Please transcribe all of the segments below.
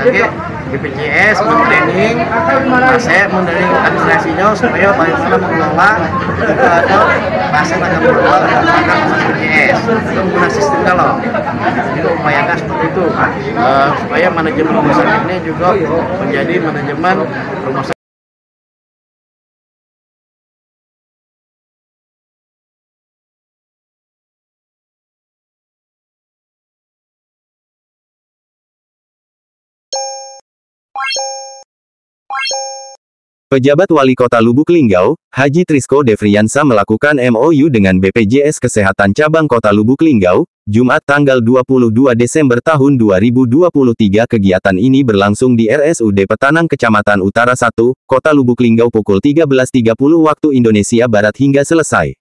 sebagai BPJS mentraining administrasinya supaya bagaimana mengelola ketika ada pasien akan berubah menggunakan BPJS itu menggunakan sistem kalau itu upayakan seperti itu supaya manajemen rumah sakit ini juga menjadi manajemen rumah sakit. Pejabat Wali Kota Lubuk Linggau, Haji Trisco Devriyansa melakukan MOU dengan BPJS Kesehatan Cabang Kota Lubuk Linggau, Jumat tanggal 22 Desember tahun 2023. Kegiatan ini berlangsung di RSUD Petanang Kecamatan Utara 1, Kota Lubuk Linggau pukul 13.30 waktu Indonesia Barat hingga selesai.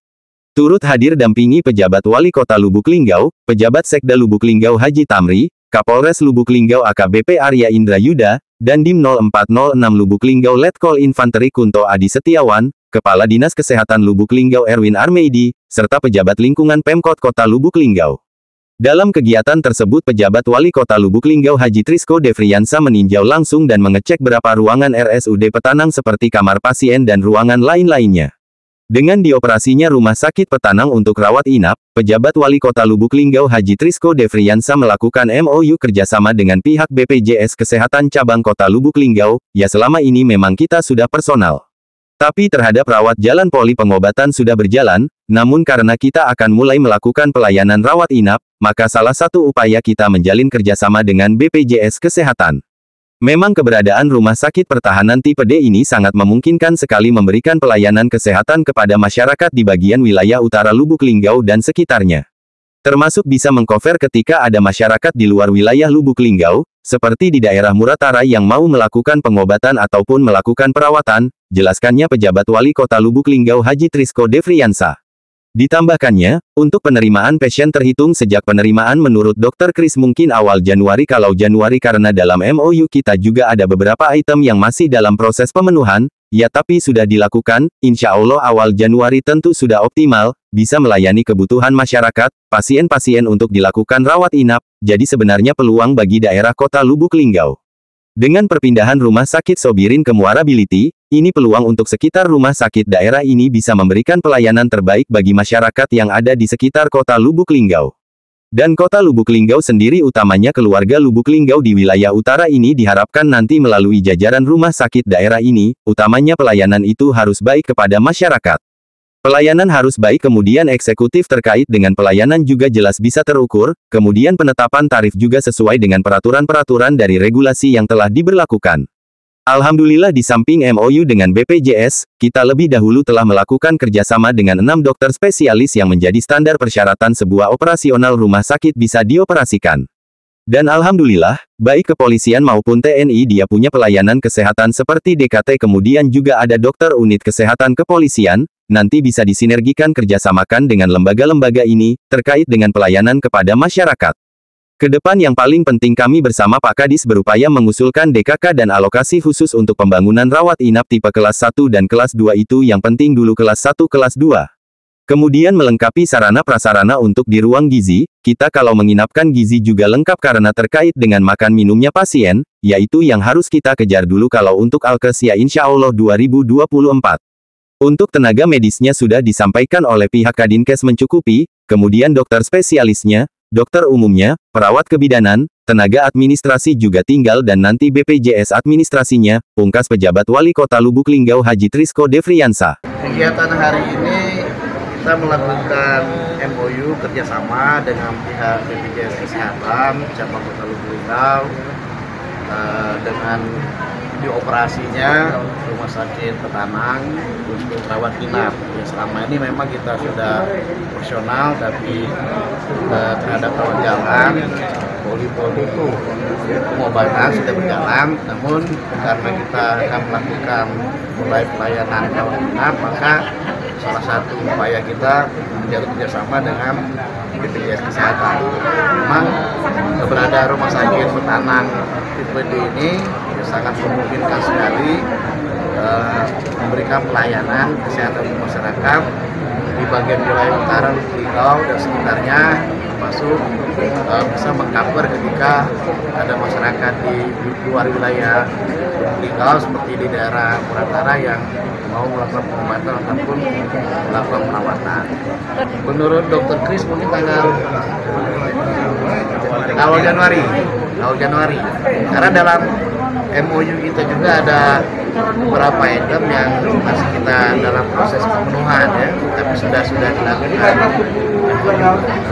Turut hadir dampingi pejabat Wali Kota Lubuk Linggau, pejabat Sekda Lubuk Linggau Haji Tamri, Kapolres Lubuk Linggau AKBP Arya Indra Yuda, dan Dim 0406 Lubuk Linggau Letkol Infanteri Kunto Adi Setiawan, Kepala Dinas Kesehatan Lubuk Linggau Erwin Armeidi, serta pejabat lingkungan Pemkot Kota Lubuk Linggau. Dalam kegiatan tersebut pejabat Wali Kota Lubuk Linggau Haji Trisco Devriyansa meninjau langsung dan mengecek beberapa ruangan RSUD Petanang seperti kamar pasien dan ruangan lain-lainnya. Dengan dioperasinya Rumah Sakit Petanang untuk rawat inap, pejabat Wali Kota Lubuk Linggau Haji Trisco Devriyansa melakukan MOU kerjasama dengan pihak BPJS Kesehatan Cabang Kota Lubuk Linggau, ya selama ini memang kita sudah personal. Tapi terhadap rawat jalan poli pengobatan sudah berjalan, namun karena kita akan mulai melakukan pelayanan rawat inap, maka salah satu upaya kita menjalin kerjasama dengan BPJS Kesehatan. Memang keberadaan Rumah Sakit Pertahanan tipe D ini sangat memungkinkan sekali memberikan pelayanan kesehatan kepada masyarakat di bagian wilayah utara Lubuk Linggau dan sekitarnya. Termasuk bisa mengcover ketika ada masyarakat di luar wilayah Lubuk Linggau, seperti di daerah Muratara yang mau melakukan pengobatan ataupun melakukan perawatan, jelaskannya pejabat Wali Kota Lubuk Linggau Haji Trisco Devriyansa. Ditambahkannya, untuk penerimaan pasien terhitung sejak penerimaan menurut Dr. Kris mungkin awal Januari kalau Januari karena dalam MOU kita juga ada beberapa item yang masih dalam proses pemenuhan, ya tapi sudah dilakukan, insya Allah awal Januari tentu sudah optimal, bisa melayani kebutuhan masyarakat, pasien-pasien untuk dilakukan rawat inap, jadi sebenarnya peluang bagi daerah Kota Lubuk Linggau. Dengan perpindahan Rumah Sakit Sobirin ke Muara Biliti, ini peluang untuk sekitar rumah sakit daerah ini bisa memberikan pelayanan terbaik bagi masyarakat yang ada di sekitar Kota Lubuk Linggau. Dan Kota Lubuk Linggau sendiri utamanya keluarga Lubuk Linggau di wilayah utara ini diharapkan nanti melalui jajaran rumah sakit daerah ini, utamanya pelayanan itu harus baik kepada masyarakat. Pelayanan harus baik kemudian eksekutif terkait dengan pelayanan juga jelas bisa terukur, kemudian penetapan tarif juga sesuai dengan peraturan-peraturan dari regulasi yang telah diberlakukan. Alhamdulillah di samping MOU dengan BPJS, kita lebih dahulu telah melakukan kerjasama dengan 6 dokter spesialis yang menjadi standar persyaratan sebuah operasional rumah sakit bisa dioperasikan. Dan Alhamdulillah, baik kepolisian maupun TNI dia punya pelayanan kesehatan seperti DKT kemudian juga ada dokter unit kesehatan kepolisian, nanti bisa disinergikan kerjasamakan dengan lembaga-lembaga ini, terkait dengan pelayanan kepada masyarakat. Kedepan yang paling penting kami bersama Pak Kadis berupaya mengusulkan DKK dan alokasi khusus untuk pembangunan rawat inap tipe kelas 1 dan kelas 2 itu yang penting dulu kelas 1 kelas 2. Kemudian melengkapi sarana prasarana untuk di ruang gizi, kita kalau menginapkan gizi juga lengkap karena terkait dengan makan minumnya pasien, yaitu yang harus kita kejar dulu kalau untuk alkes ya insya Allah 2024. Untuk tenaga medisnya sudah disampaikan oleh pihak Kadinkes mencukupi, kemudian dokter spesialisnya, dokter umumnya, perawat kebidanan, tenaga administrasi juga tinggal dan nanti BPJS administrasinya, pungkas pejabat Wali Kota Lubuk Linggau Haji Trisco Devriyansa. Kegiatan hari ini kita melakukan MOU kerjasama dengan pihak BPJS Kesehatan Cabang Kota Lubuk Linggau dengan dioperasinya Rumah Sakit Petanang untuk rawat inap. Ya, selama ini memang kita sudah profesional, tapi terhadap rawat jalan, poli-poli itu pengobatan sudah berjalan. Namun karena kita akan melakukan mulai pelayanan rawat inap, maka salah satu upaya kita menjalin kerjasama dengan BPJS Kesehatan. Memang keberadaan Rumah Sakit Petanang tipe D ini sangat memungkinkan sekali memberikan pelayanan kesehatan untuk masyarakat di bagian wilayah utara Lubuk Linggau dan sekitarnya termasuk bisa mengcover ketika ada masyarakat di luar wilayah Linggau seperti di daerah Muratara yang mau melakukan pengobatan ataupun melakukan perawatan. Menurut Dr. Kris mungkin tanggal awal Januari. Karena dalam MOU kita juga ada beberapa item yang masih kita dalam proses pemenuhan ya, tapi sudah dilakukan.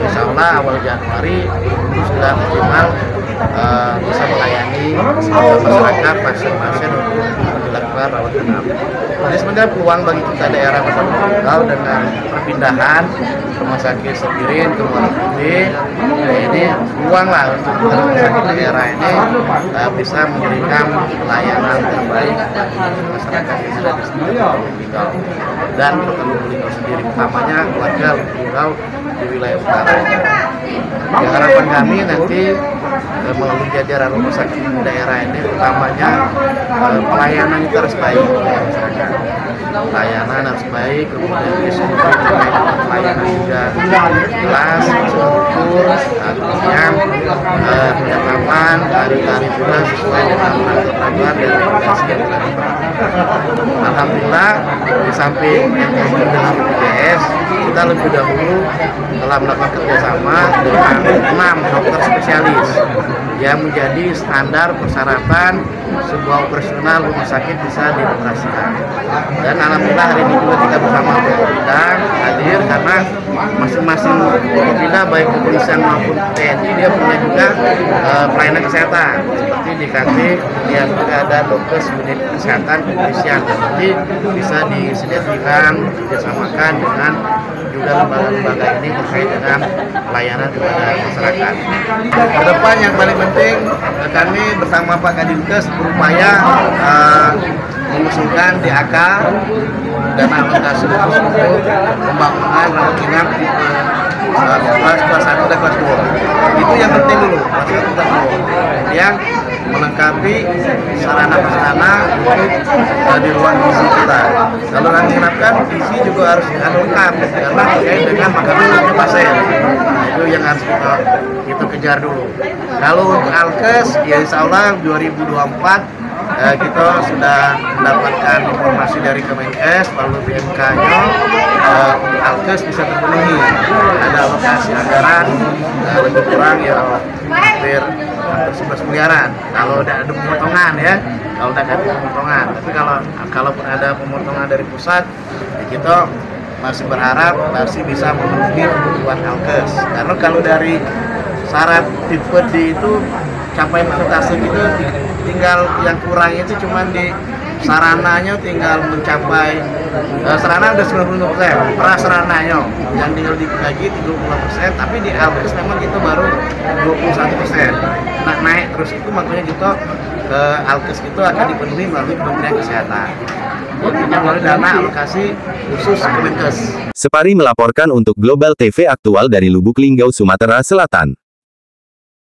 Insya Allah awal Januari itu sudah maksimal bisa melayani masyarakat pasien-pasien untuk dilakukan rawat inap. Jadi sebenarnya peluang bagi kita daerah Kota Lubuk dengan perpindahan rumah sakit Sepirin ke Muara Putih, ini peluang lah untuk rumah sakit daerah ini bisa memberikan pelayanan terbaik bagi masyarakat yang sudah di sekitar Linggau dan Kota Lubuk sendiri, utamanya warga Linggau di wilayah utara. Ya, harapan kami nanti melalui jajaran rumah sakit daerah ini utamanya pelayanan itu harus baik ya, masyarakat. Pelayanan harus baik, kemudian pelayanan juga jelas, struktur, kemudian penyatapan hari-hari juga sesuai dengan peraturan dan regulasi yang telah diperhatikan. Alhamdulillah di samping MOU dengan BPJS, kita lebih dahulu telah melakukan kerjasama dengan 6 dokter spesialis yang menjadi standar persyaratan sebuah operasional rumah sakit bisa dioperasikan. Dan alhamdulillah hari ini juga kita bersama Bidang hadir karena masing-masing Bidang baik kepolisian maupun TNI dia punya juga pelayanan kesehatan seperti di KT dia juga ada dokter unit kesehatan kepolisian, jadi bisa disediakan bekerjasamakan dengan juga lembaga-lembaga ini terkait dengan pelayanan kepada masyarakat. Ke depan yang paling penting kami bersama Pak Kadinkes berupaya mengusulkan DAK dan alokasi khusus untuk pembangunan rawat inap kelas 1 dan kelas 2. Itu yang penting dulu, kelas 1 dan kelas 2. Yang melengkapi sarana-prasarana untuk di ruang gizi kita. Kalau kami harapkan gizi juga harus lengkap karena terkait dengan makanan pasien. Nah, itu yang harus kita kejar dulu. Kalau untuk alkes, ya insya Allah 2024 kita sudah mendapatkan informasi dari Kemenkes lalu BMK-nya untuk alkes bisa terpenuhi. Ada alokasi anggaran lebih kurang ya hampir 11 miliaran. Kalau udah ada pemotongan ya, kalau udah ada pemotongan. Tapi kalaupun ada pemotongan dari pusat, ya kita masih berharap masih bisa memenuhi kebutuhan alkes. Karena kalau dari syarat tipe D itu capaian persentase gitu tinggal yang kurangnya itu cuma di sarananya tinggal mencapai sarana udah 90%, prasarananya yang tinggal dikit lagi 30%, tapi di alkes memang kita baru 21%. Nah, naik terus itu makanya kita alkes itu akan dipenuhi melalui Kementerian Kesehatan. Intinya melalui dana alokasi khusus Kemenkes. Separi melaporkan untuk Global TV Aktual dari Lubuk Linggau, Sumatera Selatan.